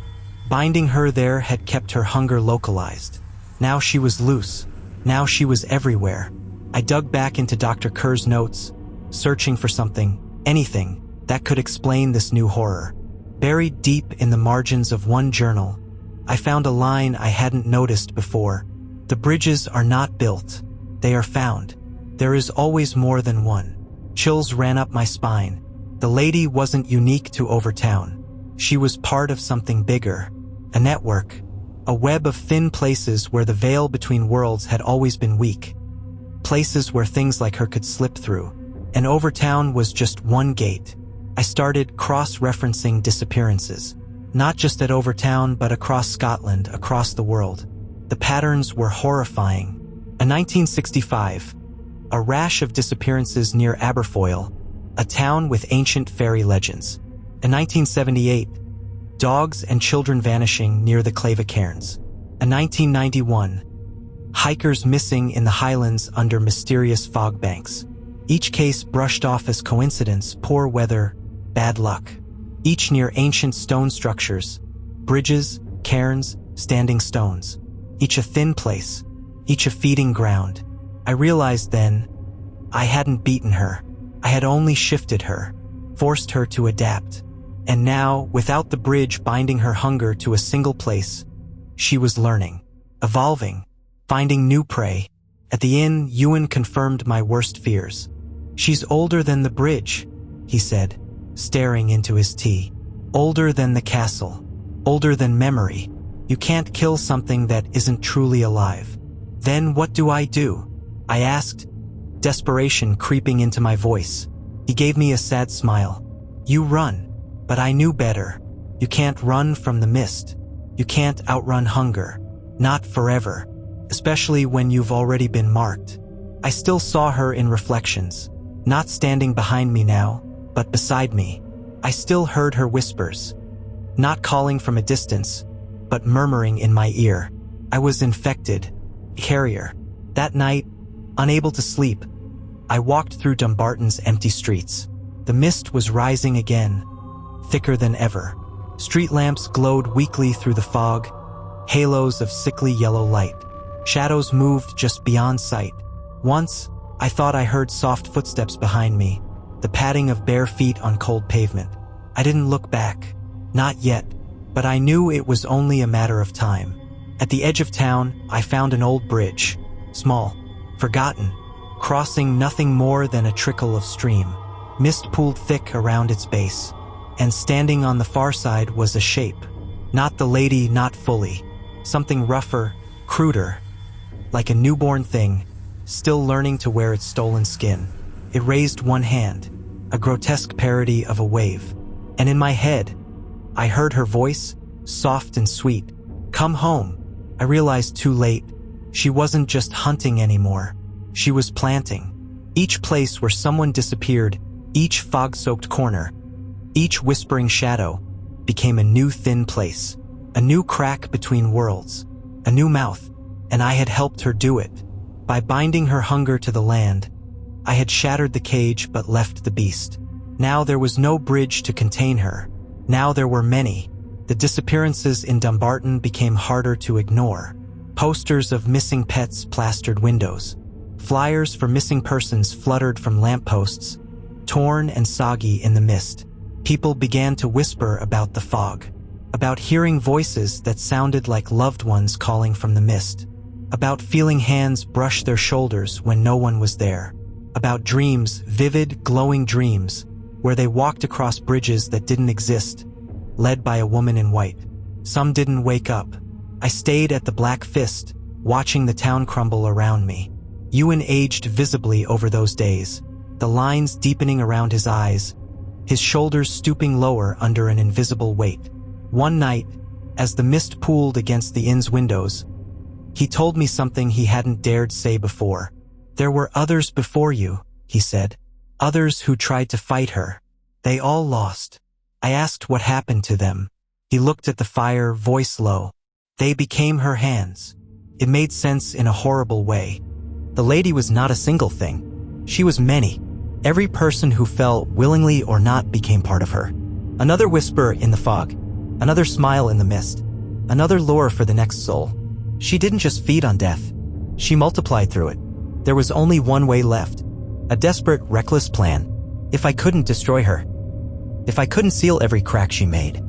Binding her there had kept her hunger localized. Now she was loose. Now she was everywhere. I dug back into Dr. Kerr's notes, searching for something, anything, that could explain this new horror. Buried deep in the margins of one journal, I found a line I hadn't noticed before. The bridges are not built. They are found. There is always more than one. Chills ran up my spine. The lady wasn't unique to Overtown. She was part of something bigger. A network. A web of thin places where the veil between worlds had always been weak. Places where things like her could slip through. And Overtown was just one gate. I started cross-referencing disappearances. Not just at Overtown, but across Scotland, across the world. The patterns were horrifying. In 1965, a rash of disappearances near Aberfoyle, a town with ancient fairy legends. In 1978, dogs and children vanishing near the Clava Cairns. In 1991, hikers missing in the highlands under mysterious fog banks. Each case brushed off as coincidence, poor weather, bad luck. Each near ancient stone structures, bridges, cairns, standing stones. Each a thin place, each a feeding ground. I realized then, I hadn't beaten her. I had only shifted her, forced her to adapt. And now, without the bridge binding her hunger to a single place, she was learning, evolving, finding new prey. At the inn, Ewan confirmed my worst fears. "She's older than the bridge," he said, staring into his tea. "Older than the castle. Older than memory. You can't kill something that isn't truly alive." "Then what do I do?" I asked, desperation creeping into my voice. He gave me a sad smile. "You run." But I knew better. You can't run from the mist. You can't outrun hunger. Not forever. Especially when you've already been marked. I still saw her in reflections. Not standing behind me now, but beside me. I still heard her whispers. Not calling from a distance, but murmuring in my ear. I was infected. Carrier. That night, unable to sleep, I walked through Dumbarton's empty streets. The mist was rising again, thicker than ever. Street lamps glowed weakly through the fog, halos of sickly yellow light. Shadows moved just beyond sight. Once, I thought I heard soft footsteps behind me, the padding of bare feet on cold pavement. I didn't look back. Not yet, but I knew it was only a matter of time. At the edge of town, I found an old bridge, small, forgotten, crossing nothing more than a trickle of stream. Mist pooled thick around its base, and standing on the far side was a shape. Not the lady, not fully. Something rougher, cruder, like a newborn thing, still learning to wear its stolen skin. It raised one hand, a grotesque parody of a wave. And in my head, I heard her voice, soft and sweet. "Come home." I realized too late. She wasn't just hunting anymore. She was planting. Each place where someone disappeared, each fog-soaked corner, each whispering shadow, became a new thin place. A new crack between worlds. A new mouth. And I had helped her do it. By binding her hunger to the land, I had shattered the cage but left the beast. Now there was no bridge to contain her. Now there were many. The disappearances in Dumbarton became harder to ignore. Posters of missing pets plastered windows. Flyers for missing persons fluttered from lampposts, torn and soggy in the mist. People began to whisper about the fog, about hearing voices that sounded like loved ones calling from the mist, about feeling hands brush their shoulders when no one was there, about dreams, vivid, glowing dreams, where they walked across bridges that didn't exist, led by a woman in white. Some didn't wake up. I stayed at the Black Fist, watching the town crumble around me. Ewan aged visibly over those days, the lines deepening around his eyes, his shoulders stooping lower under an invisible weight. One night, as the mist pooled against the inn's windows, he told me something he hadn't dared say before. "There were others before you," he said. "Others who tried to fight her. They all lost." I asked what happened to them. He looked at the fire, voice low. "They became her hands." It made sense in a horrible way. The lady was not a single thing. She was many. Every person who fell, willingly or not, became part of her. Another whisper in the fog. Another smile in the mist. Another lure for the next soul. She didn't just feed on death. She multiplied through it. There was only one way left. A desperate, reckless plan. If I couldn't destroy her, if I couldn't seal every crack she made,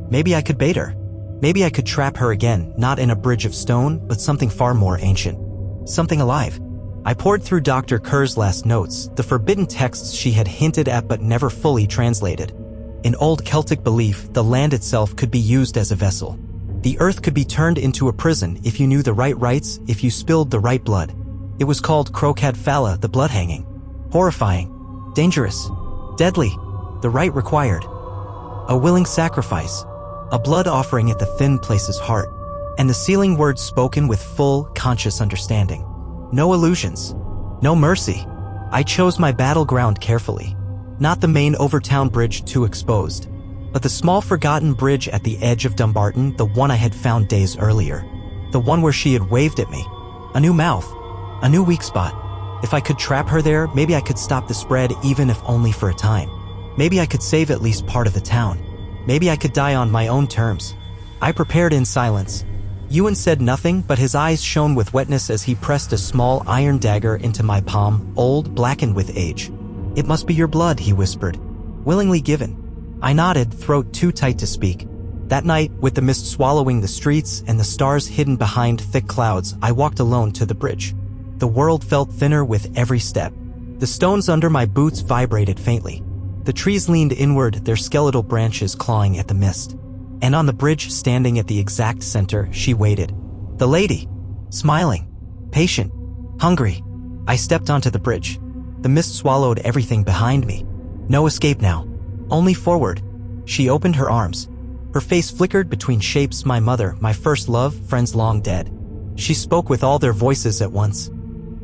maybe I could bait her. Maybe I could trap her again, not in a bridge of stone, but something far more ancient. Something alive. I pored through Dr. Kerr's last notes, the forbidden texts she had hinted at but never fully translated. In old Celtic belief, the land itself could be used as a vessel. The earth could be turned into a prison if you knew the right rites, if you spilled the right blood. It was called Crocad Falla, the blood hanging. Horrifying. Dangerous. Deadly. The rite required a willing sacrifice, a blood offering at the thin place's heart, and the sealing words spoken with full, conscious understanding. No illusions. No mercy. I chose my battleground carefully. Not the main Overtoun Bridge too exposed, but the small forgotten bridge at the edge of Dumbarton, the one I had found days earlier. The one where she had waved at me. A new mouth. A new weak spot. If I could trap her there, maybe I could stop the spread even if only for a time. Maybe I could save at least part of the town. Maybe I could die on my own terms. I prepared in silence. Ewan said nothing, but his eyes shone with wetness as he pressed a small iron dagger into my palm, old, blackened with age. "It must be your blood," he whispered. "Willingly given. I nodded, throat too tight to speak. That night, with the mist swallowing the streets and the stars hidden behind thick clouds, I walked alone to the bridge. The world felt thinner with every step. The stones under my boots vibrated faintly. The trees leaned inward, their skeletal branches clawing at the mist. And on the bridge, standing at the exact center, she waited. The lady. Smiling. Patient. Hungry. I stepped onto the bridge. The mist swallowed everything behind me. No escape now. Only forward. She opened her arms. Her face flickered between shapes: my mother, my first love, friends long dead. She spoke with all their voices at once.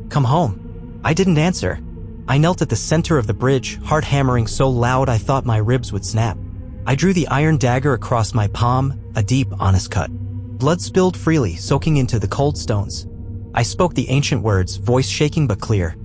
Come home. I didn't answer. I knelt at the center of the bridge, heart hammering so loud I thought my ribs would snap. I drew the iron dagger across my palm, a deep, honest cut. Blood spilled freely, soaking into the cold stones. I spoke the ancient words, voice shaking but clear.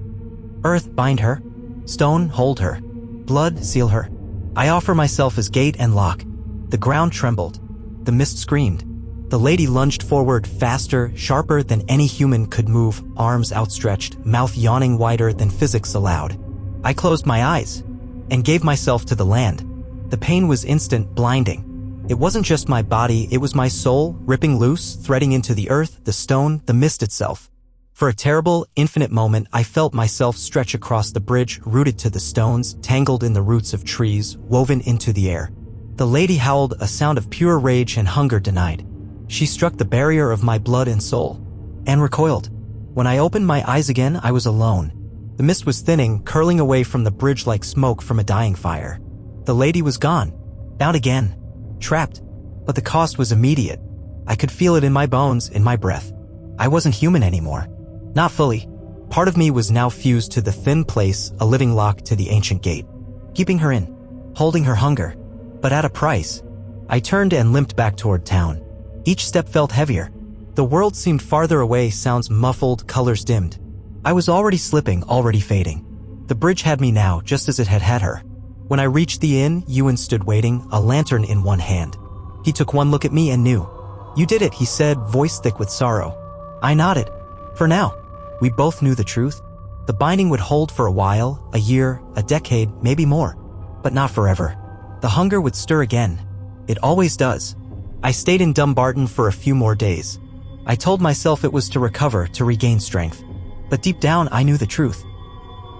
Earth, bind her. Stone, hold her. Blood, seal her. I offer myself as gate and lock. The ground trembled. The mist screamed. The lady lunged forward, faster, sharper than any human could move, arms outstretched, mouth yawning wider than physics allowed. I closed my eyes and gave myself to the land. The pain was instant, blinding. It wasn't just my body, it was my soul, ripping loose, threading into the earth, the stone, the mist itself. For a terrible, infinite moment, I felt myself stretch across the bridge, rooted to the stones, tangled in the roots of trees, woven into the air. The lady howled, a sound of pure rage and hunger denied. She struck the barrier of my blood and soul, and recoiled. When I opened my eyes again, I was alone. The mist was thinning, curling away from the bridge like smoke from a dying fire. The lady was gone. Bound again. Trapped. But the cost was immediate. I could feel it in my bones, in my breath. I wasn't human anymore. Not fully. Part of me was now fused to the thin place, a living lock to the ancient gate. Keeping her in. Holding her hunger. But at a price. I turned and limped back toward town. Each step felt heavier. The world seemed farther away, sounds muffled, colors dimmed. I was already slipping, already fading. The bridge had me now, just as it had had her. When I reached the inn, Ewan stood waiting, a lantern in one hand. He took one look at me and knew. You did it, he said, voice thick with sorrow. I nodded. For now. We both knew the truth. The binding would hold for a while, a year, a decade, maybe more. But not forever. The hunger would stir again. It always does. I stayed in Dumbarton for a few more days. I told myself it was to recover, to regain strength. But deep down, I knew the truth.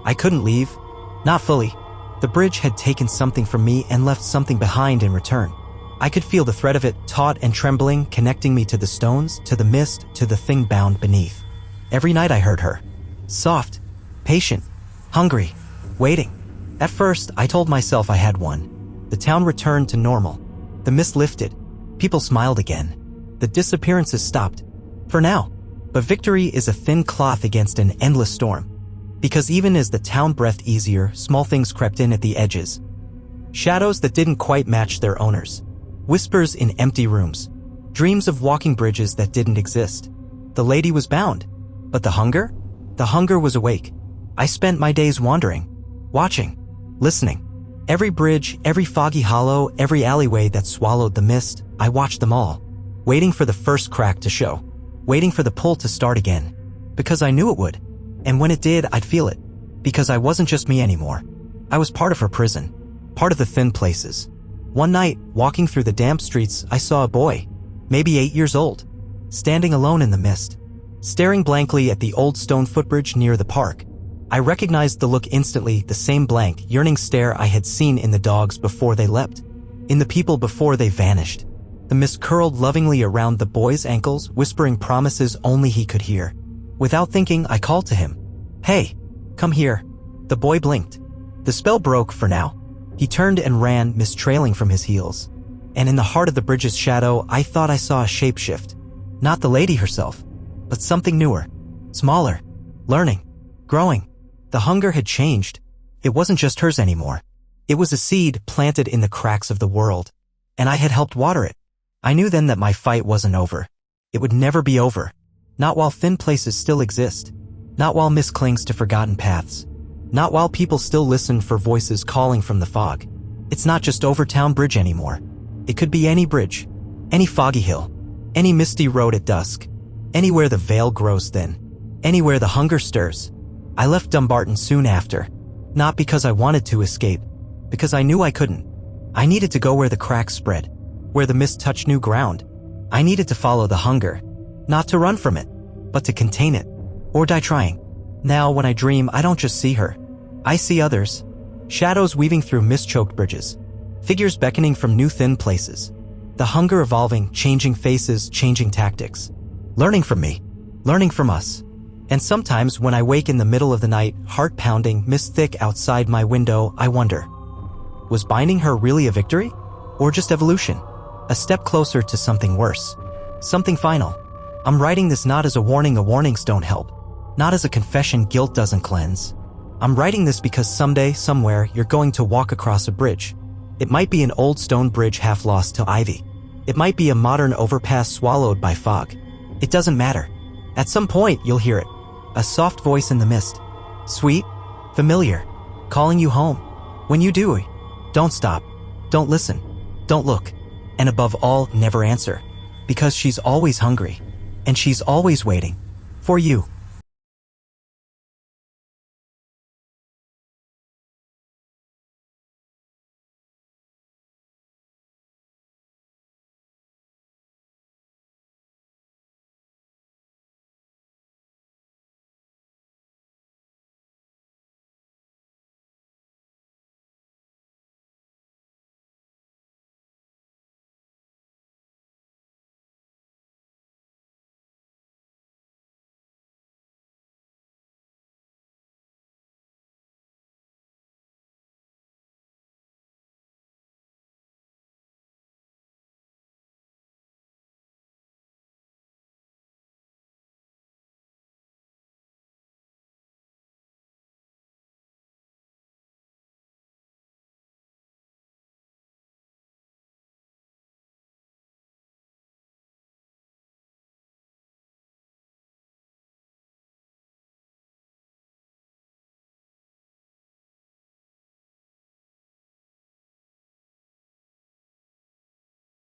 I couldn't leave. Not fully. The bridge had taken something from me and left something behind in return. I could feel the thread of it, taut and trembling, connecting me to the stones, to the mist, to the thing bound beneath. Every night I heard her. Soft. Patient. Hungry. Waiting. At first, I told myself I had one. The town returned to normal. The mist lifted. People smiled again. The disappearances stopped. For now. But victory is a thin cloth against an endless storm. Because even as the town breathed easier, small things crept in at the edges. Shadows that didn't quite match their owners. Whispers in empty rooms. Dreams of walking bridges that didn't exist. The lady was bound. But the hunger? The hunger was awake. I spent my days wandering. Watching. Listening. Every bridge, every foggy hollow, every alleyway that swallowed the mist, I watched them all. Waiting for the first crack to show. Waiting for the pull to start again. Because I knew it would. And when it did, I'd feel it. Because I wasn't just me anymore. I was part of her prison. Part of the thin places. One night, walking through the damp streets, I saw a boy. Maybe 8 years old. Standing alone in the mist. Staring blankly at the old stone footbridge near the park. I recognized the look instantly, the same blank, yearning stare I had seen in the dogs before they leapt. In the people before they vanished. The mist curled lovingly around the boy's ankles, whispering promises only he could hear. Without thinking, I called to him. Hey, come here. The boy blinked. The spell broke for now. He turned and ran, mist trailing from his heels. And in the heart of the bridge's shadow, I thought I saw a shapeshift. Not the lady herself, but something newer. Smaller. Learning. Growing. The hunger had changed. It wasn't just hers anymore. It was a seed planted in the cracks of the world. And I had helped water it. I knew then that my fight wasn't over. It would never be over. Not while thin places still exist. Not while mist clings to forgotten paths. Not while people still listen for voices calling from the fog. It's not just Overtoun Bridge anymore. It could be any bridge. Any foggy hill. Any misty road at dusk. Anywhere the veil grows thin. Anywhere the hunger stirs. I left Dumbarton soon after. Not because I wanted to escape. Because I knew I couldn't. I needed to go where the cracks spread, where the mist touched new ground. I needed to follow the hunger, not to run from it, but to contain it, or die trying. Now, when I dream, I don't just see her. I see others. Shadows weaving through mist-choked bridges. Figures beckoning from new thin places. The hunger evolving, changing faces, changing tactics. Learning from me. Learning from us. And sometimes when I wake in the middle of the night, heart pounding, mist thick outside my window, I wonder, was binding her really a victory? Or just evolution? A step closer to something worse. Something final. I'm writing this not as a warning, warnings don't help. Not as a confession, guilt doesn't cleanse. I'm writing this because someday, somewhere, you're going to walk across a bridge. It might be an old stone bridge half lost to ivy. It might be a modern overpass swallowed by fog. It doesn't matter. At some point, you'll hear it. A soft voice in the mist. Sweet, familiar, calling you home. When you do, don't stop. Don't listen. Don't look. And above all, never answer. Because she's always hungry. And she's always waiting. For you.